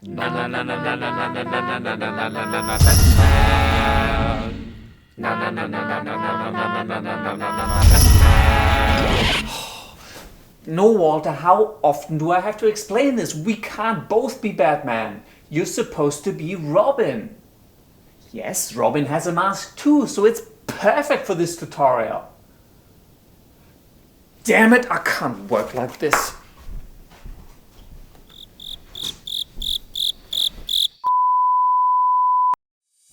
No, Walter, how often do I have to explain this? We can't both be Batman. You're supposed to be Robin. Yes, Robin has a mask too, so it's perfect for this tutorial. Damn it, I can't work like this.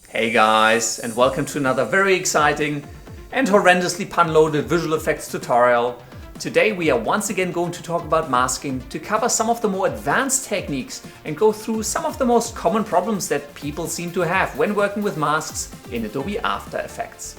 Hey guys, and welcome to another very exciting and horrendously pun-loaded visual effects tutorial. Today we are once again going to talk about masking to cover some of the more advanced techniques and go through some of the most common problems that people seem to have when working with masks in Adobe After Effects.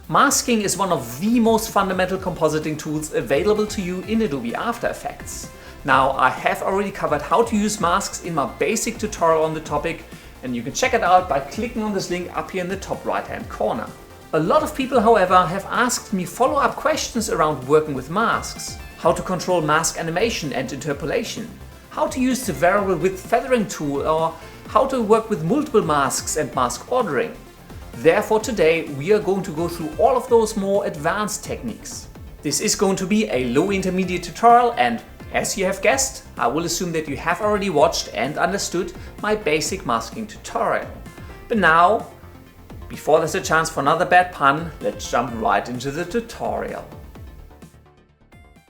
Masking is one of the most fundamental compositing tools available to you in Adobe After Effects. Now, I have already covered how to use masks in my basic tutorial on the topic, and you can check it out by clicking on this link up here in the top right hand corner. A lot of people, however, have asked me follow-up questions around working with masks. How to control mask animation and interpolation, how to use the variable width feathering tool, or how to work with multiple masks and mask ordering. Therefore today we are going to go through all of those more advanced techniques. This is going to be a low intermediate tutorial, and as you have guessed, I will assume that you have already watched and understood my basic masking tutorial. But now, before there's a chance for another bad pun, let's jump right into the tutorial.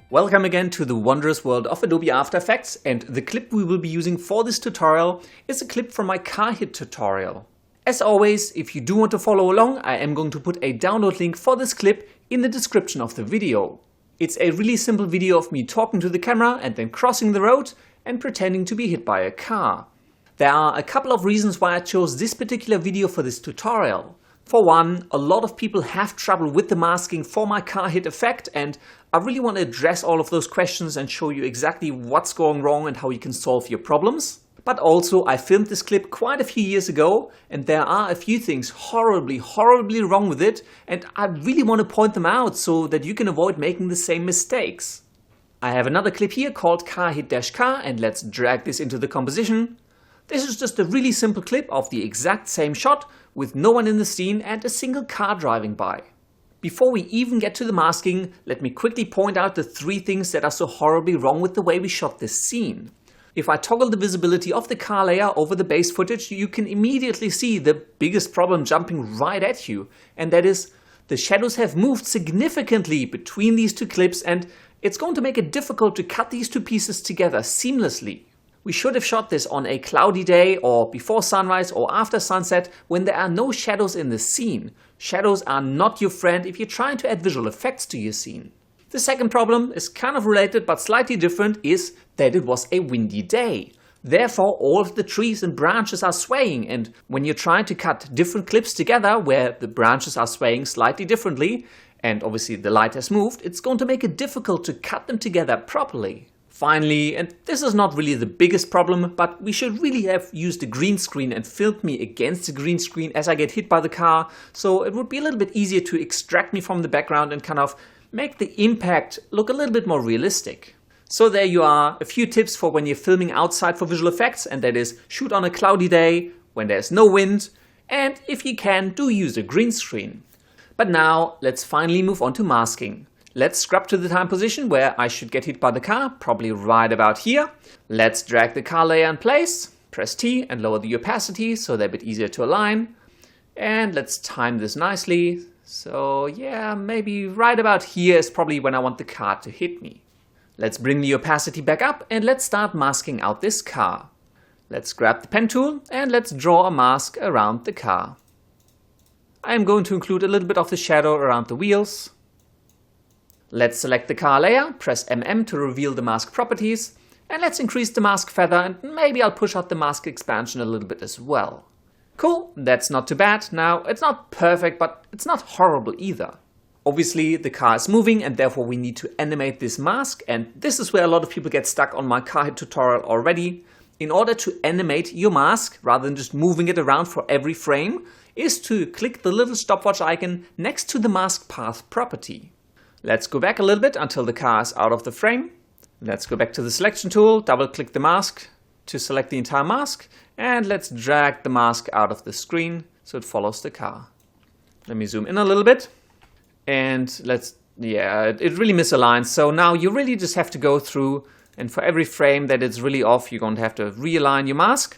Welcome again to the wondrous world of Adobe After Effects, and the clip we will be using for this tutorial is a clip from my car hit tutorial. As always, if you do want to follow along, I am going to put a download link for this clip in the description of the video. It's a really simple video of me talking to the camera and then crossing the road and pretending to be hit by a car. There are a couple of reasons why I chose this particular video for this tutorial. For one, a lot of people have trouble with the masking for my car hit effect, and I really want to address all of those questions and show you exactly what's going wrong and how you can solve your problems. But also, I filmed this clip quite a few years ago, and there are a few things horribly wrong with it, and I really want to point them out so that you can avoid making the same mistakes. I have another clip here called car hit-car, and let's drag this into the composition. This is just a really simple clip of the exact same shot with no one in the scene and a single car driving by. Before we even get to the masking, let me quickly point out the three things that are so horribly wrong with the way we shot this scene. If I toggle the visibility of the car layer over the base footage, you can immediately see the biggest problem jumping right at you, and that is the shadows have moved significantly between these two clips, and it's going to make it difficult to cut these two pieces together seamlessly. We should have shot this on a cloudy day, or before sunrise or after sunset, when there are no shadows in the scene. Shadows are not your friend if you're trying to add visual effects to your scene. The second problem is kind of related but slightly different, is that it was a windy day. Therefore, all of the trees and branches are swaying, and when you're trying to cut different clips together where the branches are swaying slightly differently, and obviously the light has moved, it's going to make it difficult to cut them together properly. Finally, and this is not really the biggest problem, but we should really have used a green screen and filmed me against the green screen as I get hit by the car, so it would be a little bit easier to extract me from the background and kind of make the impact look a little bit more realistic. So there you are, a few tips for when you're filming outside for visual effects, and that is shoot on a cloudy day, when there's no wind, and if you can, do use a green screen. But now, let's finally move on to masking. Let's scrub to the time position where I should get hit by the car, probably right about here. Let's drag the car layer in place, press T and lower the opacity so they're a bit easier to align. And let's time this nicely. So yeah, maybe right about here is probably when I want the car to hit me. Let's bring the opacity back up and let's start masking out this car. Let's grab the pen tool and let's draw a mask around the car. I am going to include a little bit of the shadow around the wheels. Let's select the car layer, press MM to reveal the mask properties, and let's increase the mask feather, and maybe I'll push out the mask expansion a little bit as well. Cool, that's not too bad. Now, it's not perfect, but it's not horrible either. Obviously, the car is moving and therefore we need to animate this mask, and this is where a lot of people get stuck on my car hit tutorial already. in order to animate your mask, rather than just moving it around for every frame, is to click the little stopwatch icon next to the mask path property. Let's go back a little bit until the car is out of the frame. Let's go back to the selection tool, double click the mask to select the entire mask, and let's drag the mask out of the screen so it follows the car. Let me zoom in a little bit, and it really misaligns. So now you really just have to go through, and for every frame that it's really off, you're going to have to realign your mask.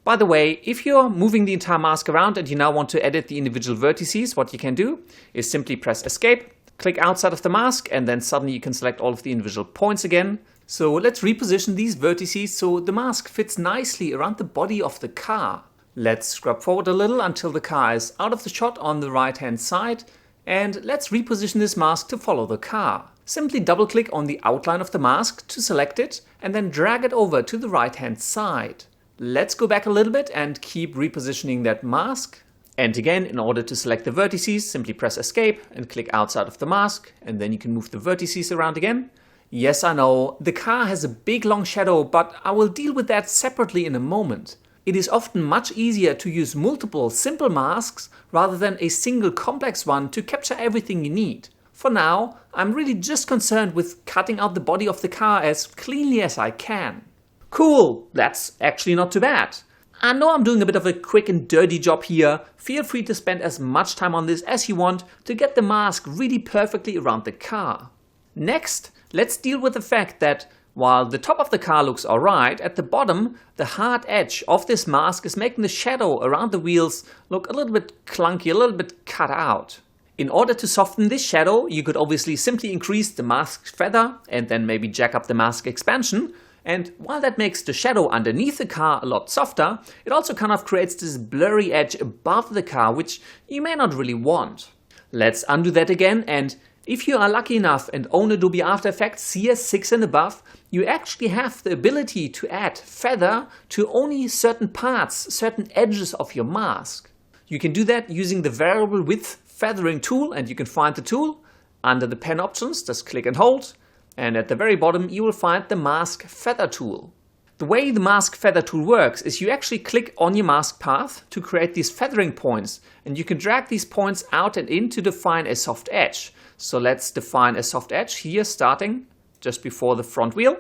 By the way, if you're moving the entire mask around and you now want to edit the individual vertices, what you can do is simply press Escape, click outside of the mask, and then suddenly you can select all of the individual points again. So let's reposition these vertices so the mask fits nicely around the body of the car. Let's scrub forward a little until the car is out of the shot on the right hand side, and let's reposition this mask to follow the car. Simply double click on the outline of the mask to select it and then drag it over to the right hand side. Let's go back a little bit and keep repositioning that mask. And again, in order to select the vertices, simply press Escape and click outside of the mask, and then you can move the vertices around again. Yes, I know, the car has a big long shadow, but I will deal with that separately in a moment. It is often much easier to use multiple simple masks rather than a single complex one to capture everything you need. For now, I'm really just concerned with cutting out the body of the car as cleanly as I can. Cool, that's actually not too bad. I know I'm doing a bit of a quick and dirty job here. Feel free to spend as much time on this as you want to get the mask really perfectly around the car. Next, let's deal with the fact that while the top of the car looks alright, at the bottom, the hard edge of this mask is making the shadow around the wheels look a little bit clunky, a little bit cut out. In order to soften this shadow, you could obviously simply increase the mask feather and then maybe jack up the mask expansion. And while that makes the shadow underneath the car a lot softer, it also kind of creates this blurry edge above the car, which you may not really want. Let's undo that again, and if you are lucky enough and own Adobe After Effects CS6 and above, you actually have the ability to add feather to only certain parts, certain edges of your mask. You can do that using the variable width feathering tool, and you can find the tool under the pen options, just click and hold. And at the very bottom you will find the mask feather tool. The way the mask feather tool works is you actually click on your mask path to create these feathering points, and you can drag these points out and in to define a soft edge. So let's define a soft edge here, starting just before the front wheel,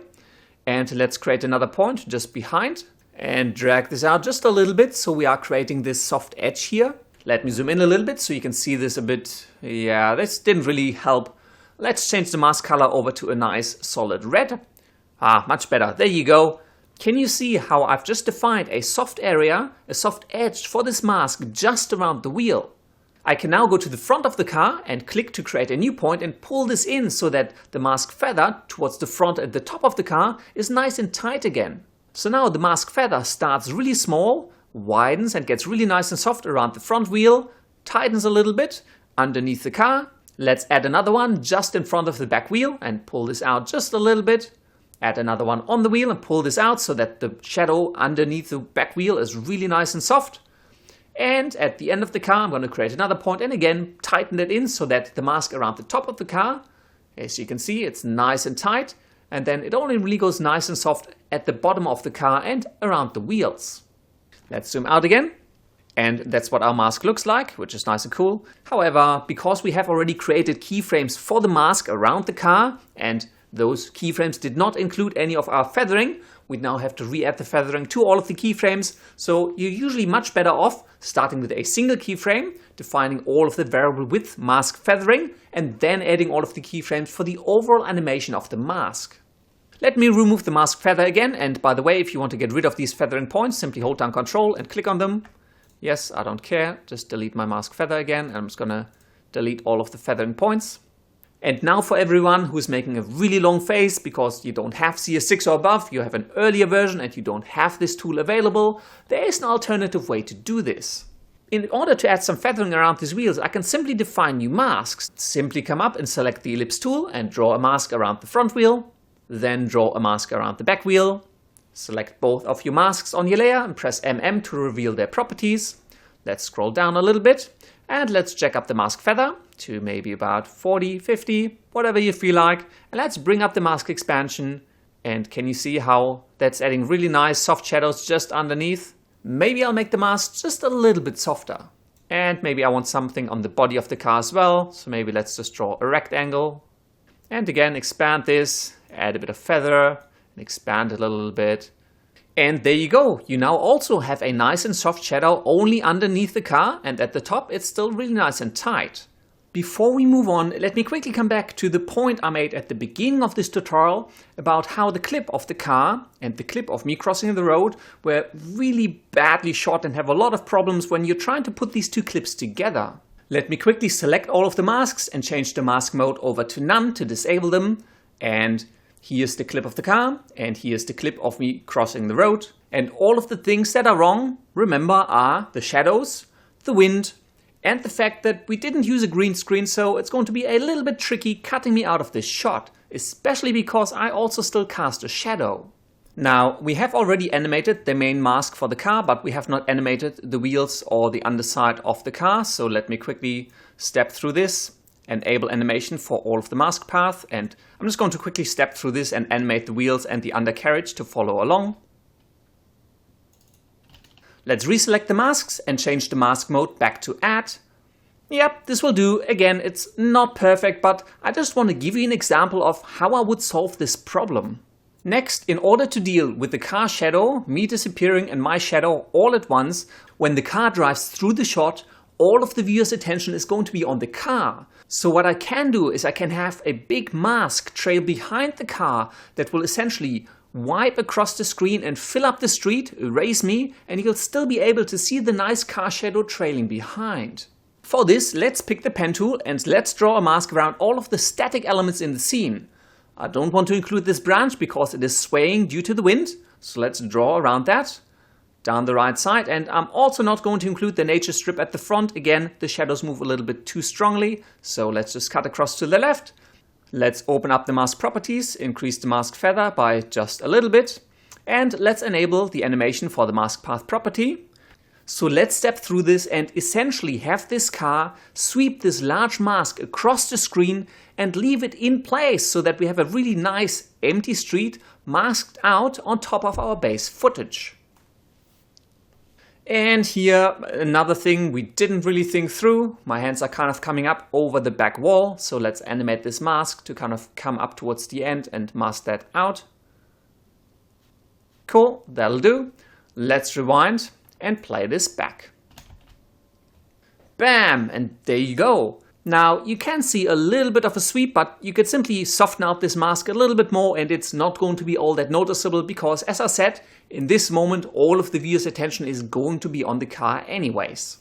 and let's create another point just behind and drag this out just a little bit so we are creating this soft edge here. Let me zoom in a little bit so you can see this a bit. Yeah, this didn't really help. Let's change the mask color over to a nice solid red. Much better. There you go. Can you see how I've just defined a soft area, a soft edge for this mask just around the wheel? I can now go to the front of the car and click to create a new point and pull this in so that the mask feather towards the front and the top of the car is nice and tight again. So now the mask feather starts really small, widens and gets really nice and soft around the front wheel, tightens a little bit underneath the car. Let's add another one just in front of the back wheel and pull this out just a little bit. Add another one on the wheel and pull this out so that the shadow underneath the back wheel is really nice and soft. And at the end of the car, I'm going to create another point and again tighten it in so that the mask around the top of the car, as you can see, it's nice and tight. And then it only really goes nice and soft at the bottom of the car and around the wheels. Let's zoom out again. And that's what our mask looks like, which is nice and cool. However, because we have already created keyframes for the mask around the car, and those keyframes did not include any of our feathering, we now have to re-add the feathering to all of the keyframes. So you're usually much better off starting with a single keyframe, defining all of the variable width mask feathering, and then adding all of the keyframes for the overall animation of the mask. Let me remove the mask feather again, and by the way, if you want to get rid of these feathering points, simply hold down Ctrl and click on them. Yes, I don't care, just delete my mask feather again, and I'm just gonna delete all of the feathering points. And now for everyone who's making a really long face because you don't have CS6 or above, you have an earlier version and you don't have this tool available, there is an alternative way to do this. In order to add some feathering around these wheels, I can simply define new masks. Simply come up and select the ellipse tool and draw a mask around the front wheel, then draw a mask around the back wheel. Select both of your masks on your layer and press MM to reveal their properties. Let's scroll down a little bit and let's jack up the mask feather to maybe about 40, 50, whatever you feel like. And let's bring up the mask expansion And can you see how that's adding really nice soft shadows just underneath? Maybe I'll make the mask just a little bit softer. And maybe I want something on the body of the car as well. So maybe let's just draw a rectangle. And again, expand this, add a bit of feather, and expand it a little bit. And there you go. You now also have a nice and soft shadow only underneath the car, and at the top it's still really nice and tight. Before we move on, let me quickly come back to the point I made at the beginning of this tutorial about how the clip of the car and the clip of me crossing the road were really badly shot and have a lot of problems when you're trying to put these two clips together. Let me quickly select all of the masks and change the mask mode over to none to disable them. And here's the clip of the car, and here's the clip of me crossing the road. And all of the things that are wrong, remember, are the shadows, the wind, and the fact that we didn't use a green screen, so it's going to be a little bit tricky cutting me out of this shot, especially because I also still cast a shadow. Now, we have already animated the main mask for the car, but we have not animated the wheels or the underside of the car, so let me quickly step through this, enable animation for all of the mask path, and I'm just going to quickly step through this and animate the wheels and the undercarriage to follow along. Let's reselect the masks and change the mask mode back to add. Yep, this will do. Again, it's not perfect, but I just want to give you an example of how I would solve this problem. Next, in order to deal with the car shadow, me disappearing and my shadow all at once, when the car drives through the shot, all of the viewer's attention is going to be on the car. So what I can do is I can have a big mask trail behind the car that will essentially wipe across the screen and fill up the street, erase me, and you'll still be able to see the nice car shadow trailing behind. For this, let's pick the pen tool and let's draw a mask around all of the static elements in the scene. I don't want to include this branch because it is swaying due to the wind, so let's draw around that down the right side. And I'm also not going to include the nature strip at the front. Again, the shadows move a little bit too strongly, so let's just cut across to the left. Let's open up the mask properties, increase the mask feather by just a little bit, and let's enable the animation for the mask path property. So let's step through this and essentially have this car sweep this large mask across the screen and leave it in place so that we have a really nice empty street masked out on top of our base footage. And here, another thing we didn't really think through. My hands are kind of coming up over the back wall. So let's animate this mask to kind of come up towards the end and mask that out. Cool, that'll do. Let's rewind and play this back. Bam, and there you go. Now, you can see a little bit of a sweep, but you could simply soften out this mask a little bit more and it's not going to be all that noticeable because, as I said, in this moment, all of the viewer's attention is going to be on the car anyways.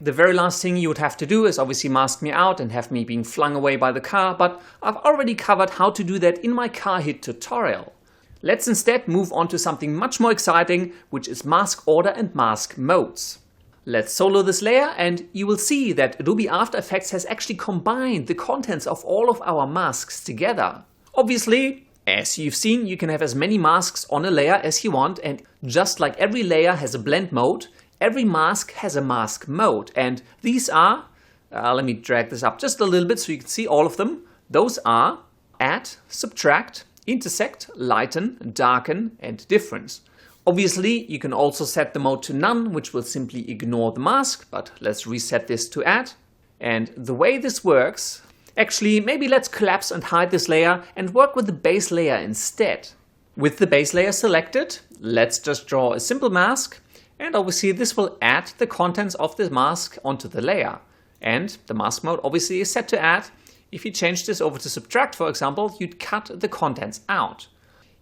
The very last thing you would have to do is obviously mask me out and have me being flung away by the car, but I've already covered how to do that in my car hit tutorial. Let's instead move on to something much more exciting, which is mask order and mask modes. Let's solo this layer and you will see that Adobe After Effects has actually combined the contents of all of our masks together. Obviously, as you've seen, you can have as many masks on a layer as you want, and just like every layer has a blend mode, every mask has a mask mode. And these are, let me drag this up just a little bit so you can see all of them. Those are add, subtract, intersect, lighten, darken, and difference. Obviously, you can also set the mode to none, which will simply ignore the mask, but let's reset this to add. And the way this works, actually, maybe let's collapse and hide this layer and work with the base layer instead. With the base layer selected, let's just draw a simple mask, and obviously this will add the contents of the mask onto the layer. And the mask mode obviously is set to add. If you change this over to subtract, for example, you'd cut the contents out.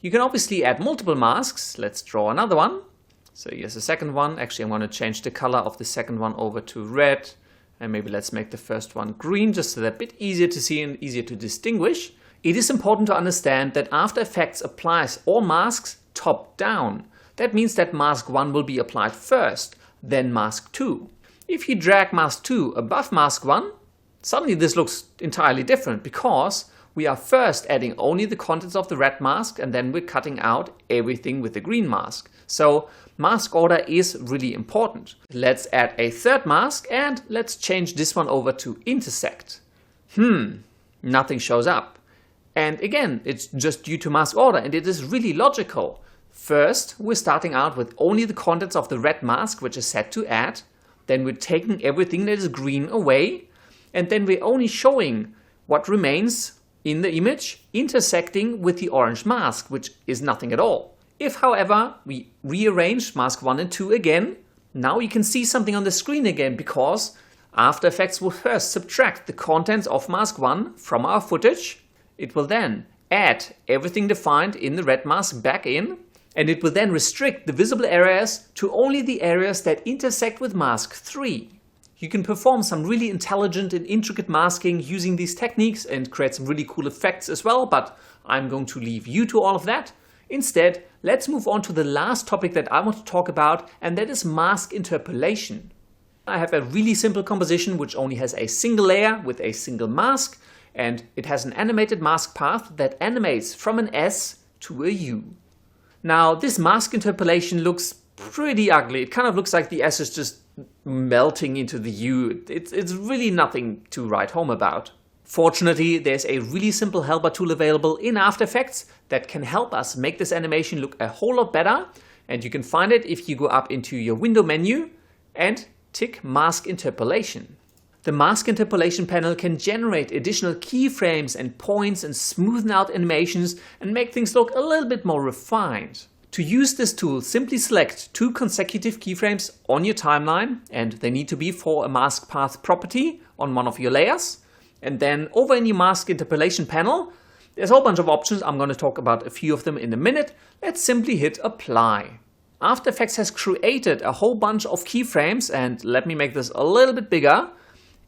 You can obviously add multiple masks. Let's draw another one. So here's the second one. Actually, I'm going to change the color of the second one over to red. And maybe let's make the first one green, just so they're a bit easier to see and easier to distinguish. It is important to understand that After Effects applies all masks top down. That means that mask 1 will be applied first, then mask 2. If you drag mask 2 above mask 1, suddenly this looks entirely different because we are first adding only the contents of the red mask and then we're cutting out everything with the green mask. So mask order is really important. Let's add a third mask and let's change this one over to intersect. Nothing shows up. And again, it's just due to mask order, and it is really logical. First, we're starting out with only the contents of the red mask, which is set to add. Then we're taking everything that is green away. And then we're only showing what remains in the image intersecting with the orange mask, which is nothing at all. If, however, we rearrange mask 1 and 2 again, now you can see something on the screen again, because After Effects will first subtract the contents of mask 1 from our footage. It will then add everything defined in the red mask back in, and it will then restrict the visible areas to only the areas that intersect with mask 3. You can perform some really intelligent and intricate masking using these techniques and create some really cool effects as well, but I'm going to leave you to all of that. Instead, let's move on to the last topic that I want to talk about, and that is mask interpolation. I have a really simple composition which only has a single layer with a single mask, and it has an animated mask path that animates from an S to a U. Now, this mask interpolation looks pretty ugly. It kind of looks like the S is just melting into the U. It's really nothing to write home about. Fortunately, there's a really simple helper tool available in After Effects that can help us make this animation look a whole lot better. And you can find it if you go up into your window menu and tick Mask Interpolation. The Mask Interpolation panel can generate additional keyframes and points and smoothen out animations and make things look a little bit more refined. To use this tool, simply select 2 consecutive keyframes on your timeline, and they need to be for a mask path property on one of your layers. And then over in your Mask Interpolation panel, there's a whole bunch of options. I'm going to talk about a few of them in a minute. Let's simply hit Apply. After Effects has created a whole bunch of keyframes, and let me make this a little bit bigger.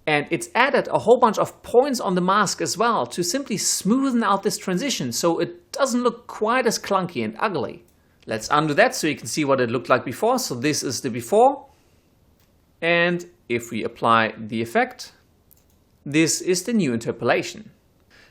And it's added a whole bunch of points on the mask as well to simply smoothen out this transition so it doesn't look quite as clunky and ugly. Let's undo that so you can see what it looked like before. So this is the before. And if we apply the effect, this is the new interpolation.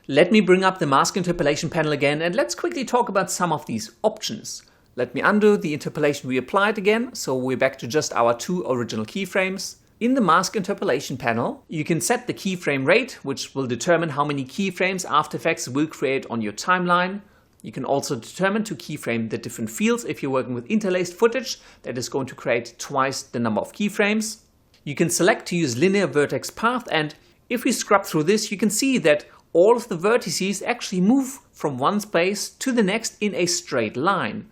Let me bring up the Mask Interpolation panel again, and let's quickly talk about some of these options. Let me undo the interpolation we applied again, so we're back to just our 2 original keyframes. In the Mask Interpolation panel, you can set the keyframe rate, which will determine how many keyframes After Effects will create on your timeline. You can also determine to keyframe the different fields if you're working with interlaced footage that is going to create twice the number of keyframes. You can select to use linear vertex path, and if we scrub through this, you can see that all of the vertices actually move from one space to the next in a straight line.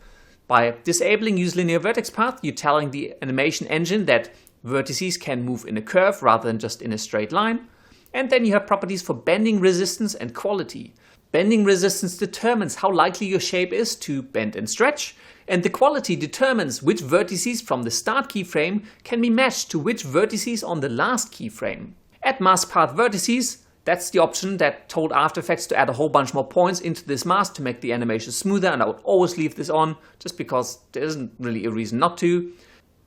By disabling use linear vertex path, you're telling the animation engine that vertices can move in a curve rather than just in a straight line. And then you have properties for bending resistance and quality. Bending resistance determines how likely your shape is to bend and stretch, and the quality determines which vertices from the start keyframe can be matched to which vertices on the last keyframe. Add mask path vertices, that's the option that told After Effects to add a whole bunch more points into this mask to make the animation smoother, and I would always leave this on just because there isn't really a reason not to.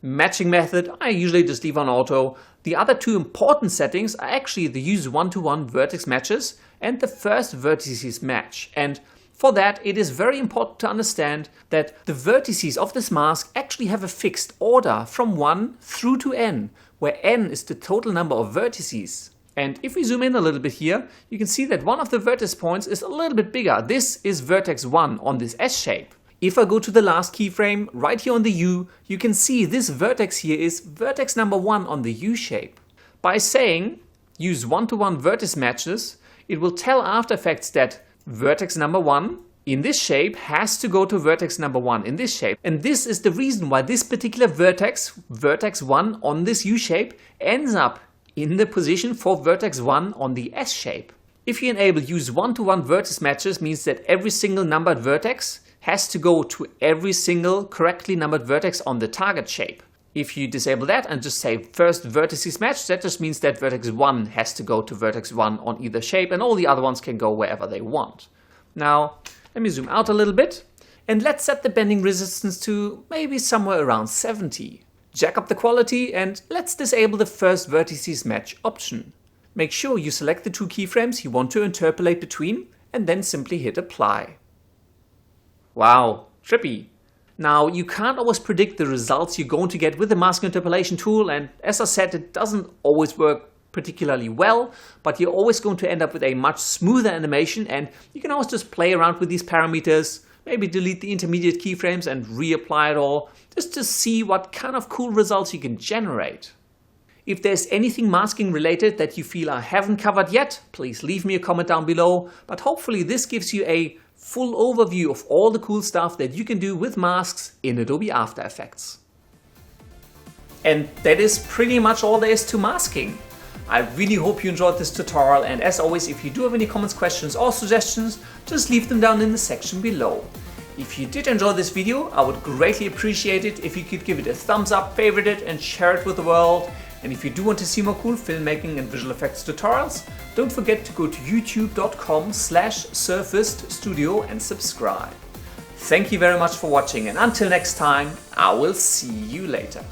Matching method, I usually just leave on auto. The other 2 important settings are actually the use one-to-one vertex matches and the first vertices match. And for that, it is very important to understand that the vertices of this mask actually have a fixed order from 1 through to n, where n is the total number of vertices. And if we zoom in a little bit here, you can see that one of the vertex points is a little bit bigger. This is vertex 1 on this S shape. If I go to the last keyframe, right here on the U, you can see this vertex here is vertex number 1 on the U shape. By saying use one-to-one vertex matches, it will tell After Effects that vertex number 1 in this shape has to go to vertex number 1 in this shape. And this is the reason why this particular vertex, vertex 1 on this U shape, ends up in the position for vertex 1 on the S shape. If you enable use one-to-one vertex matches, means that every single numbered vertex has to go to every single correctly numbered vertex on the target shape. If you disable that and just say first vertices match, that just means that vertex 1 has to go to vertex 1 on either shape, and all the other ones can go wherever they want. Now, let me zoom out a little bit, and let's set the bending resistance to maybe somewhere around 70. Jack up the quality, and let's disable the first vertices match option. Make sure you select the 2 keyframes you want to interpolate between, and then simply hit Apply. Wow, trippy. Now, you can't always predict the results you're going to get with the mask interpolation tool, and as I said, it doesn't always work particularly well, but you're always going to end up with a much smoother animation, and you can always just play around with these parameters, maybe delete the intermediate keyframes and reapply it all, just to see what kind of cool results you can generate. If there's anything masking related that you feel I haven't covered yet, please leave me a comment down below, but hopefully this gives you a full overview of all the cool stuff that you can do with masks in Adobe After Effects. And that is pretty much all there is to masking. I really hope you enjoyed this tutorial, and as always, if you do have any comments, questions or suggestions, just leave them down in the section below. If you did enjoy this video, I would greatly appreciate it if you could give it a thumbs up, favorite it and share it with the world. And if you do want to see more cool filmmaking and visual effects tutorials, don't forget to go to youtube.com/surfacedstudio and subscribe. Thank you very much for watching, and until next time, I will see you later.